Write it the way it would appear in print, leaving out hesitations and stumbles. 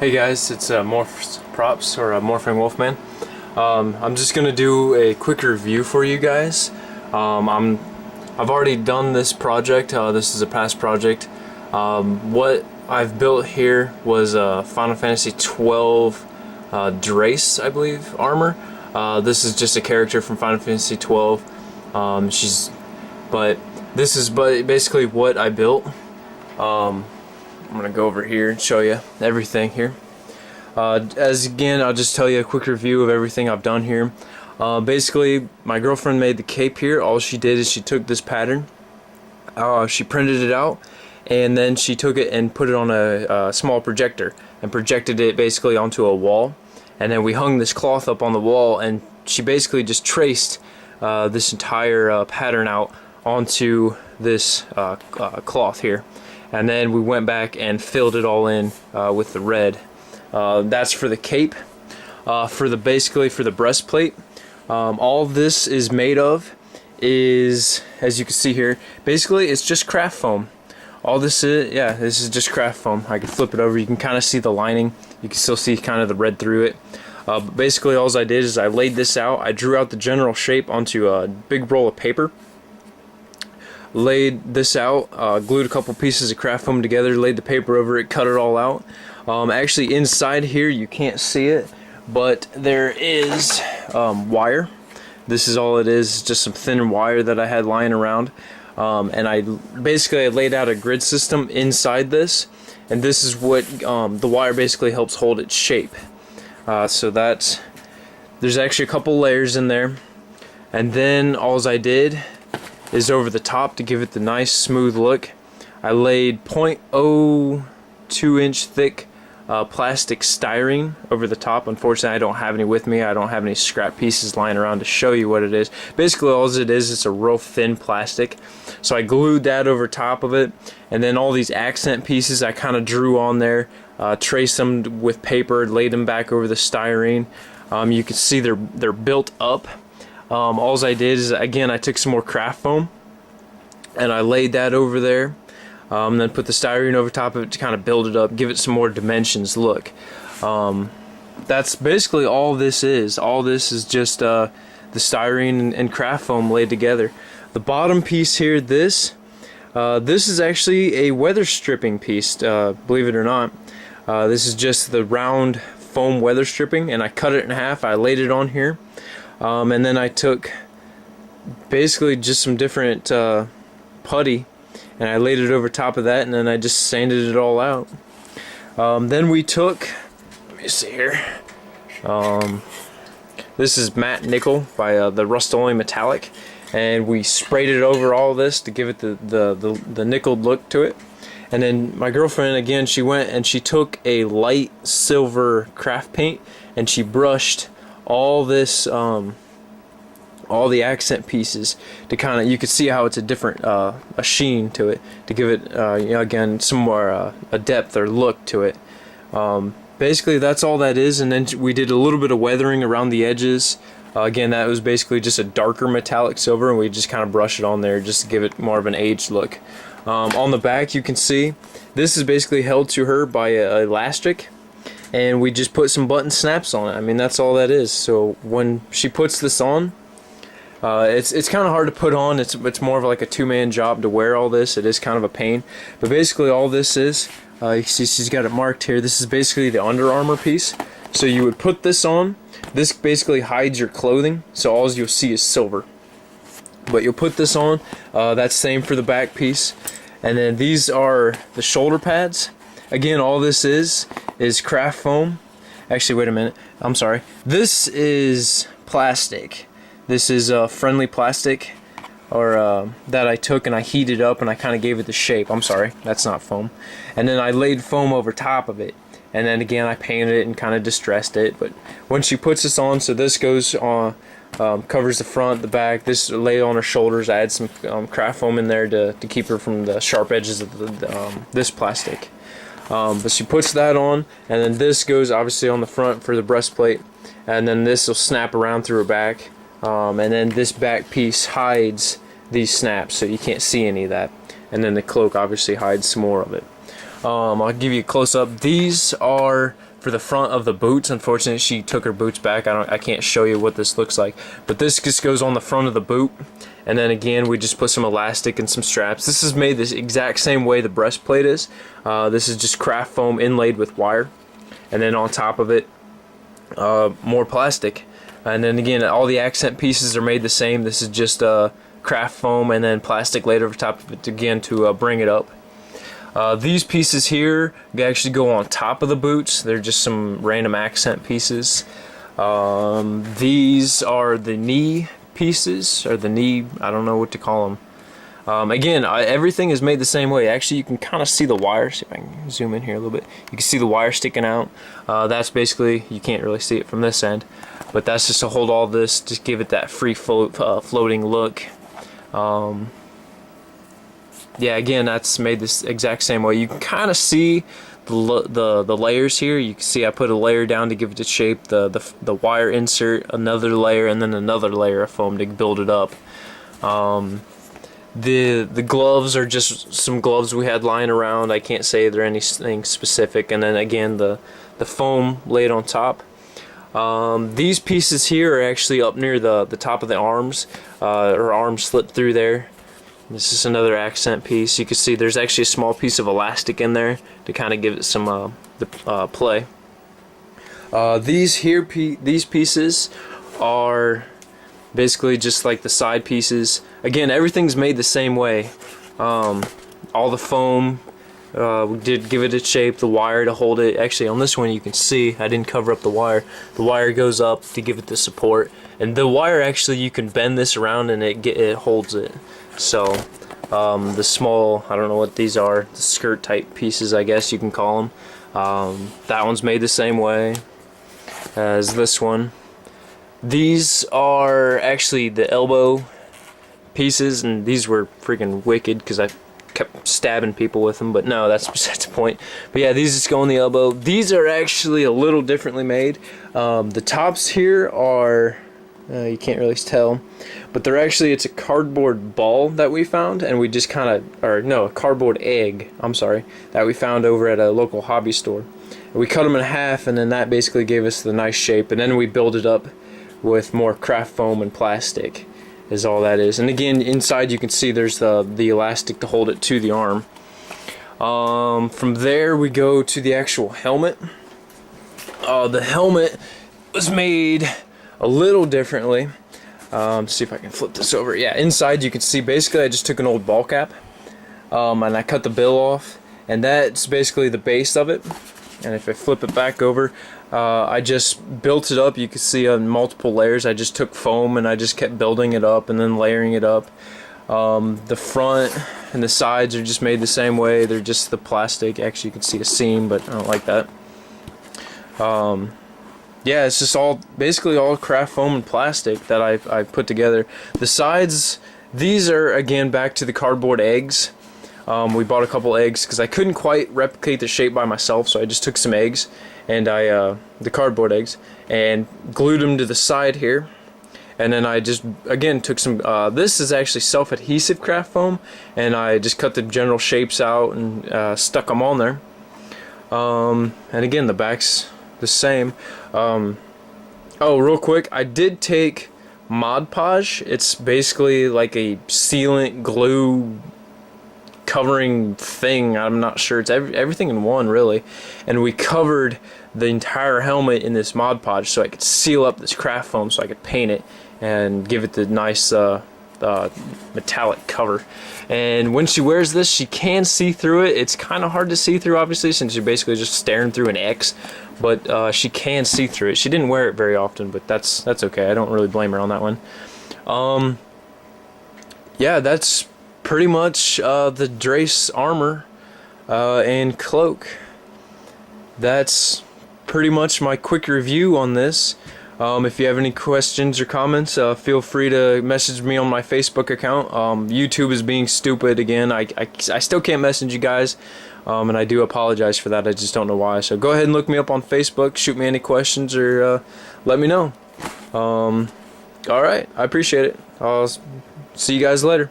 Hey guys, it's Morphs Props, or Morphing Wolfman. I'm just gonna do a quick review for you guys. I've already done this project. This is a past project. What I've built here was a Final Fantasy 12 Drace, I believe, armor. This is just a character from Final Fantasy 12. This is basically what I built. I'm gonna go over here and show you everything here. Again, I'll just tell you a quick review of everything I've done here. Basically, my girlfriend made the cape here. All she did is she took this pattern, she printed it out, and then she took it and put it on a small projector and projected it basically onto a wall. And then we hung this cloth up on the wall, and she basically just traced this entire pattern out onto this cloth here. And then we went back and filled it all in with the red. That's for the cape. Basically for the breastplate, all this is made of is, as you can see here, basically it's just craft foam. All this is, yeah, this is just craft foam. I can flip it over. You can kind of see the lining. You can still see kind of the red through it. But basically all I did is I laid this out. I drew out the general shape onto a big roll of paper. Laid this out, glued a couple pieces of craft foam together, laid the paper over it, cut it all out. Actually inside here you can't see it, but there is wire. This is all it is, just some thin wire that I had lying around. And I laid out a grid system inside this, and this is what the wire basically helps hold its shape. So there's actually a couple layers in there, and then all I did is over the top to give it the nice smooth look. I laid 0.02 inch thick plastic styrene over the top. Unfortunately, I don't have any with me. I don't have any scrap pieces lying around to show you what it is. Basically, all it is, it's a real thin plastic. So I glued that over top of it, and then all these accent pieces I kind of drew on there, traced them with paper, laid them back over the styrene. You can see they're built up. All I did is, again, I took some more craft foam and I laid that over there, then put the styrene over top of it to kind of build it up, give it some more dimensions look. That's basically all this is. All this is just the styrene and craft foam laid together. The bottom piece here, this is actually a weather stripping piece, believe it or not. This is just the round foam weather stripping, and I cut it in half. I laid it on here. And then I took basically just some different putty, and I laid it over top of that, and then I just sanded it all out. Then we took, let me see here, this is matte nickel by the Rust-Only Metallic, and we sprayed it over all this to give it the nickeled look to it. And then my girlfriend, again, she went and she took a light silver craft paint and she brushed all this, all the accent pieces to kind of, you could see how it's a different, a sheen to it, to give it, you know, again, some more a depth or look to it. Basically, that's all that is. And then we did a little bit of weathering around the edges. Again, that was basically just a darker metallic silver, and we just kind of brush it on there just to give it more of an aged look. On the back, you can see this is basically held to her by an elastic, and we just put some button snaps on it. I mean, that's all that is. So when she puts this on, it's kind of hard to put on. It's more of like a two-man job to wear all this. It is kind of a pain. But basically all this is, you see she's got it marked here. This is basically the Under Armour piece. So you would put this on. This basically hides your clothing, so all you'll see is silver. But you'll put this on. That's same for the back piece. And then these are the shoulder pads. Again, all this is craft foam. Actually, wait a minute. I'm sorry. This is plastic. This is friendly plastic, or that I took and I heated up and I kind of gave it the shape. I'm sorry, that's not foam. And then I laid foam over top of it. And then again, I painted it and kind of distressed it. But when she puts this on, so this goes on, covers the front, the back. This laid on her shoulders. I had some craft foam in there to keep her from the sharp edges of this plastic. But she puts that on, and then this goes obviously on the front for the breastplate, and then this will snap around through her back, and then this back piece hides these snaps so you can't see any of that, and then the cloak obviously hides some more of it. I'll give you a close-up. These are for the front of the boots. Unfortunately, she took her boots back. I can't show you what this looks like, but this just goes on the front of the boot. And then again, we just put some elastic and some straps. This is made this exact same way the breastplate is. This is just craft foam inlaid with wire, and then on top of it, more plastic. And then again, all the accent pieces are made the same. This is just craft foam and then plastic laid over top of it again to bring it up. These pieces here actually go on top of the boots. They're just some random accent pieces. These are the knee pieces, or the knee, I don't know what to call them. Again, everything is made the same way. Actually, you can kind of see the wire. See if I can zoom in here a little bit. You can see the wire sticking out. That's basically, you can't really see it from this end, but that's just to hold all this, just give it that free floating look. Yeah, again, that's made this exact same way. You can kind of see the layers here. You can see I put a layer down to give it its shape, the wire insert, another layer, and then another layer of foam to build it up. The gloves are just some gloves we had lying around. I can't say they're anything specific. And then again, the foam laid on top. These pieces here are actually up near the top of the arms. Her arms slip through there. This is another accent piece. You can see there's actually a small piece of elastic in there to kind of give it some play. These pieces are basically just like the side pieces. Again, everything's made the same way. All the foam, we did give it its shape, the wire to hold it. Actually, on this one you can see I didn't cover up the wire. The wire goes up to give it the support, and the wire actually, you can bend this around and it holds it. So the small, I don't know what these are, the skirt type pieces, I guess you can call them. That one's made the same way as this one. These are actually the elbow pieces, and these were freaking wicked because I kept stabbing people with them, but no, that's besides the point. But yeah, these just go on the elbow. These are actually a little differently made. The tops here are, you can't really tell, but they're actually, it's a cardboard ball that we found, and we just kind of, or no, a cardboard egg, I'm sorry, that we found over at a local hobby store. And we cut them in half, and then that basically gave us the nice shape, and then we built it up with more craft foam and plastic is all that is. And again, inside you can see there's the elastic to hold it to the arm. From there we go to the actual helmet. The helmet was made a little differently. See if I can flip this over. Yeah, inside you can see basically I just took an old ball cap and I cut the bill off, and that's basically the base of it. And if I flip it back over, I just built it up. You can see on multiple layers. I just took foam and I just kept building it up and then layering it up. The front and the sides are just made the same way. They're just the plastic. Actually, you can see a seam, but I don't like that. Yeah, it's just all basically all craft foam and plastic that I put together. The sides, these are again back to the cardboard eggs. We bought a couple eggs because I couldn't quite replicate the shape by myself, so I just took some eggs and the cardboard eggs, and glued them to the side here. And then I just again took some, this is actually self-adhesive craft foam, and I just cut the general shapes out and stuck them on there. And again, the back's the same. Oh, real quick, I did take Mod Podge. It's basically like a sealant glue covering thing. I'm not sure, it's everything in one really, and we covered the entire helmet in this Mod Podge so I could seal up this craft foam so I could paint it and give it the nice metallic cover. And when she wears this, she can see through it. It's kind of hard to see through, obviously, since you're basically just staring through an X, but she can see through it. She didn't wear it very often, but that's okay. I don't really blame her on that one. Yeah, that's pretty much the Drace armor and cloak. That's pretty much my quick review on this. If you have any questions or comments, feel free to message me on my Facebook account. YouTube is being stupid again. I still can't message you guys, and I do apologize for that. I just don't know why. So go ahead and look me up on Facebook, shoot me any questions, or let me know. Alright, I appreciate it. I'll see you guys later.